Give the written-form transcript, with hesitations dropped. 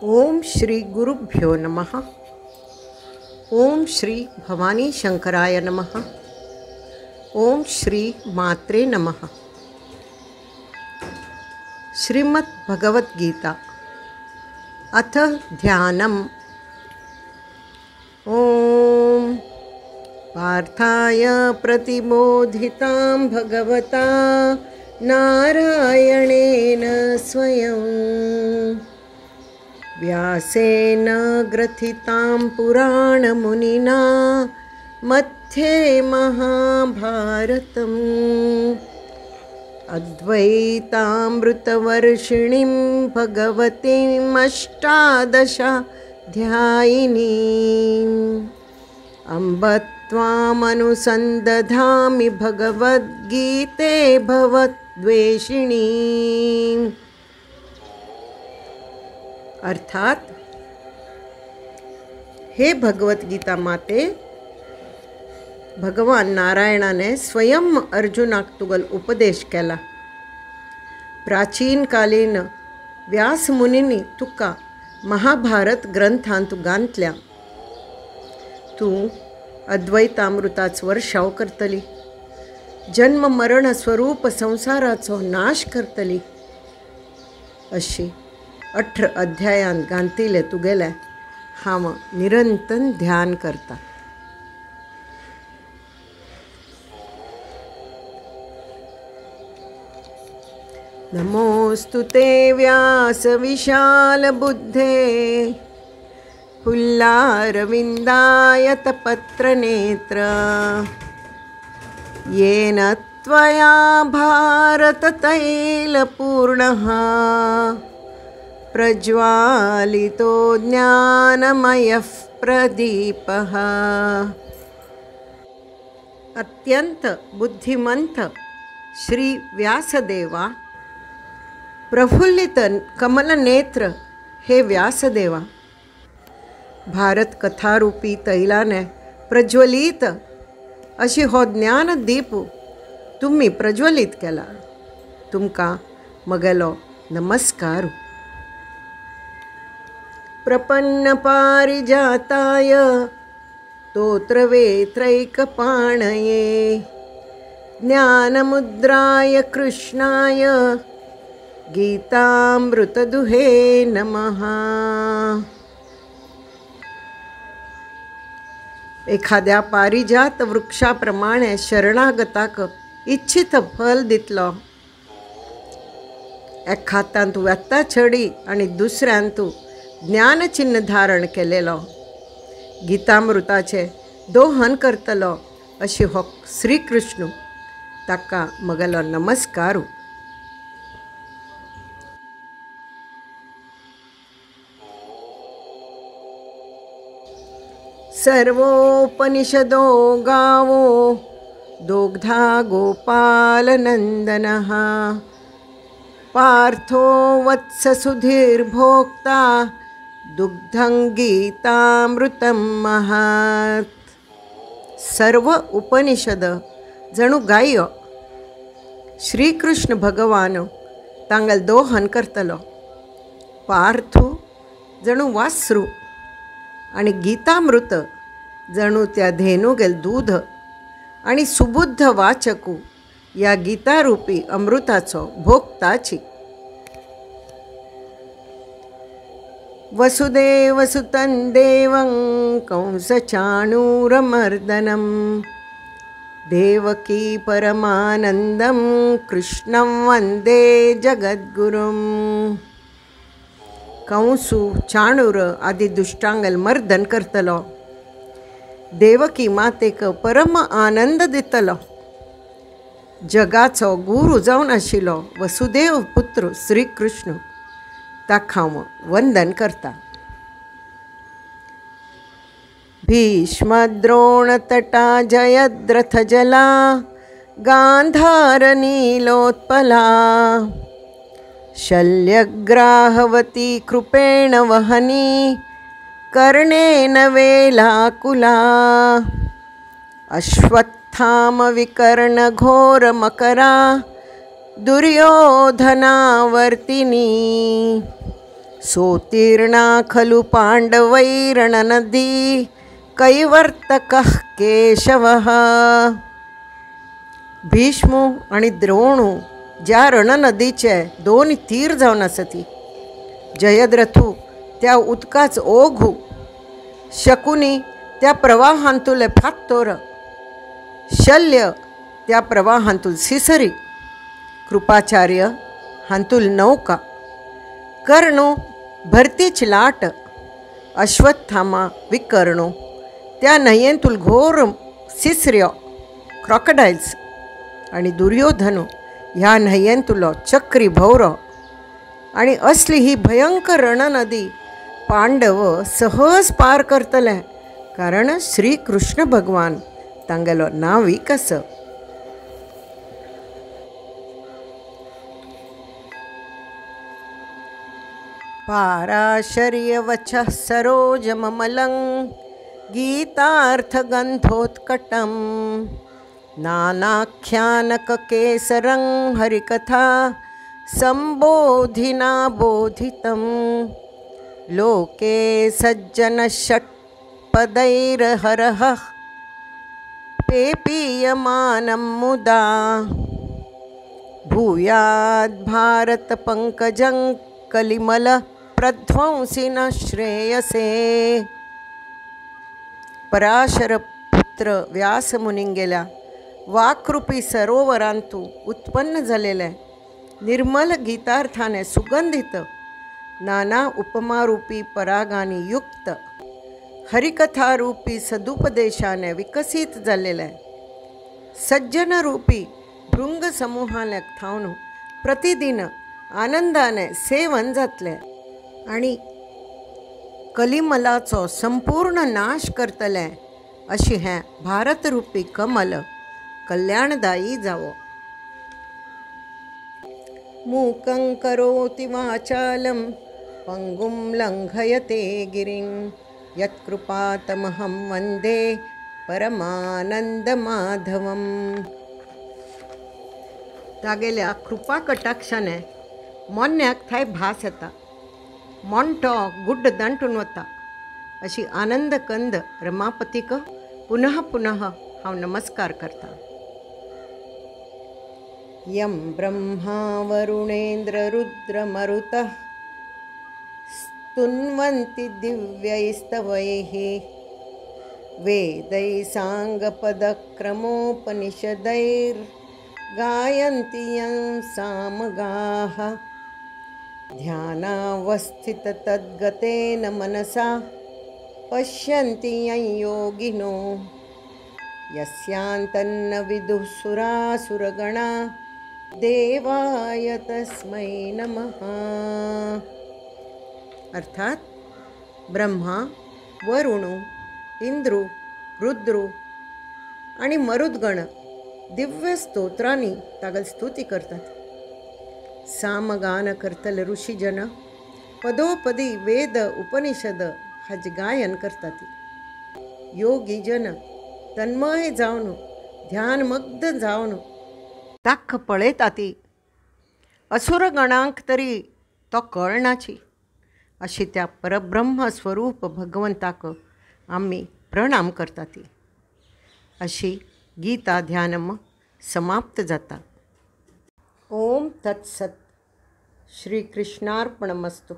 ओम श्री गुरुभ्यो नमः। ओम श्री भवानी शंकराय नमः। ओम श्री मात्रे नमः। श्रीमद् भगवत गीता अथ ध्यानम्। ओम पार्थाय प्रतिबोधितां भगवता नारायणेन स्वयं व्यासेन ग्रथितां पुराणमुनिना मध्ये महाभारतम् अद्वैतामृतवर्षिणीं भगवतीम् अष्टादशाध्यायिनीम् अम्ब त्वामनुसन्दधामि भगवद्गीते भवद्वेषिणीम्। अर्थात हे भगवद्गीता माते, भगवान नारायणाने स्वयं अर्जुनाक तुगल उपदेश केला। प्राचीन कालीन व्यास मुनींनी तुका महाभारत ग्रंथांत घातल्या। तू अद्वैतामृताचो वर्षाव करतली, जन्म मरण स्वरूप संसाराचो नाश करतली अशी 18 अध्यायांत घातिले तुगेले हांव निरंतर ध्यान करता। नमोस्तु ते व्यास विशाल बुद्धे हुल्लारविन्दायत पत्रनेत्र येन त्वया भारततैलपूर्णः प्रज्वालितो ज्ञानमयः प्रदीपः। अत्यंत बुद्धिमंत श्री व्यासदेवा, प्रफुल्लित कमलनेत्र हे व्यासदेवा, भारत कथारूपी तैलाने प्रज्वलित अशी हो ज्ञानदीप तुम्ही प्रज्वलित केला। तुमका मगेलो नमस्कार। प्रपन्न पारिजाताय स्तोत्रवेत्रैकपाणये ज्ञानमुद्राय कृष्णाय गीतामृतदुहे नमः। एखाद्या पारिजात वृक्षाप्रमाणे शरणागताक इच्छित फल दितलो। एक हातांत वेत्ता छडी आणि दुसऱ्यांत ज्ञानचिन्ह धारण केलेलो, गीतामृताचे दोहन करतलो अशी हो श्रीकृष्ण, ताका मगेलो नमस्कार। सर्वोपनिषदो गावो दोग्धा गोपालनन्दनः पार्थो वत्ससुधीर्भोक्ता दुग्धं गीतामृतं महत्। सर्व उपनिषद जणू गायो श्रीकृष्ण भगवान तांगल दोहन करतलो। पार्थो जणू वासरू आणि गीतामृत जणू त्या धेनुगेल दूध आणि सुबुद्ध वाचकू या गीतारूपी अमृताचो भोक्ताची। वसुदेवसुतं देवं कंसचाणूरमर्दनं देवकी परमानन्दं कृष्णं वन्दे जगद्गुरुं। कंसु चाणूर आदि दुष्टांगल मर्दन करतलो, देवकी मातेक परम आनंद दितलो। जगाचो गुरु जावन आशिल्लो वसुदेव पुत्र श्रीकृष्ण, ताका हांव वंदन करता। भीष्मद्रोणतटा जयद्रथजला गान्धारनीलोत्पला शल्यग्राहवती कृपेण वहनी कर्णेन वेलाकुला अश्वत्थामविकर्णघोरमकरा दुर्योधनावर्तिनी सोतीर्णा खलु पांडवैरणनदी कैवर्तकः केशवः. भीष्म आणि द्रोणू ज्या रणनदीचे दोन तीर जावन आसती, जयद्रथू त्या उदकाच ओघू, शकुनी त्या प्रवाहांतुले फात्तोर, शल्य त्या प्रवाहांतूल सिसरी, कृपाचार्य हांतूल नौका, कर्णो भरतीच लाट, अश्वत्थामा विकर्णो त्या न्हंयेंतूल घोर सिसऱ्यो क्रॉकडायल्स, आणि दुर्योधनो ह्या न्हंयेंतुलो चक्री भौरो. आणि असली ही भयंकर रणनदी पांडव सहज पार करतले, कारण श्री कृष्ण भगवान तांगेलो नावीक आस. पाराशर्यवचः सरोजममलं गीतार्थगन्धोत्कटं, नानाख्यानककेसरं हरिकथा संबोधिना बोधितं. लोके सज्जनषट्पदैर्हरः पेपीयमानं मुदा, भूयाद्भारतपङ्कजं कलिमल प्रध्वंसिन श्रेयसे. पराशर पुत्र व्यासमुनींगेल्या वाक्रूपी सरोवरांतू उत्पन्न झालेले निर्मल गीतार्थाने सुगंधित, नाना उपमारूपी परागांनी युक्त, हरिकथारूपी सदुपदेशाने विकसित झालेले, सज्जनरूपी भृंग समूहाने थावून प्रतिदिन आनंदाने सेवन जातले, आणि कलिमलाचो संपूर्ण नाश करतले अशी हें भारतरूपी कमल कल्याणदायी जावो. मूकं करोति वाचालं पंगुं लंघयते गिरिं, यत्कृपातमहं वन्दे परमानंदमाधवम्. तागेल्या कृपा कटाक्षाने मोन्याक थाय भास येता, मोंटो गुड्ड दांटून वता अशी आनंद कंद रमापतीक पुनः पुनः हांव नमस्कार करता. यं ब्रह्मा वरुणेंद्र रुद्र मरुतः स्तुन्वन्ति दिव्यैस्तवैः, वेदैः साङ्गपदक्रमोपनिषदैर्गायन्ति यं सामगाः. ध्यानावस्थिततद्गतेन मनसा पश्यन्ति यं योगिनो, यस्यान्तन्न विदुः सुरासुरगणा देवाय तस्मै नमः. अर्थात ब्रह्मा, वरुण, इंद्रू, रुद्रू आणि मरुद्गण दिव्य स्तोत्रांनी तागल स्तुती करतात. सामगान करतल ऋषीजन पदोपदी वेद उपनिषद हाचे गायन करतात. योगी जन तन्मय जावन ध्यानमग्न जावन ताक पळयतात. असुरगणांक तरी तो कळनाची अशी त्या परब्रह्म स्वरूप भगवंताक आम्ही प्रणाम करतात. अशी गीता ध्यानम समाप्त जाता. ओम तत्सत. श्री कृष्णार्पणमस्तु.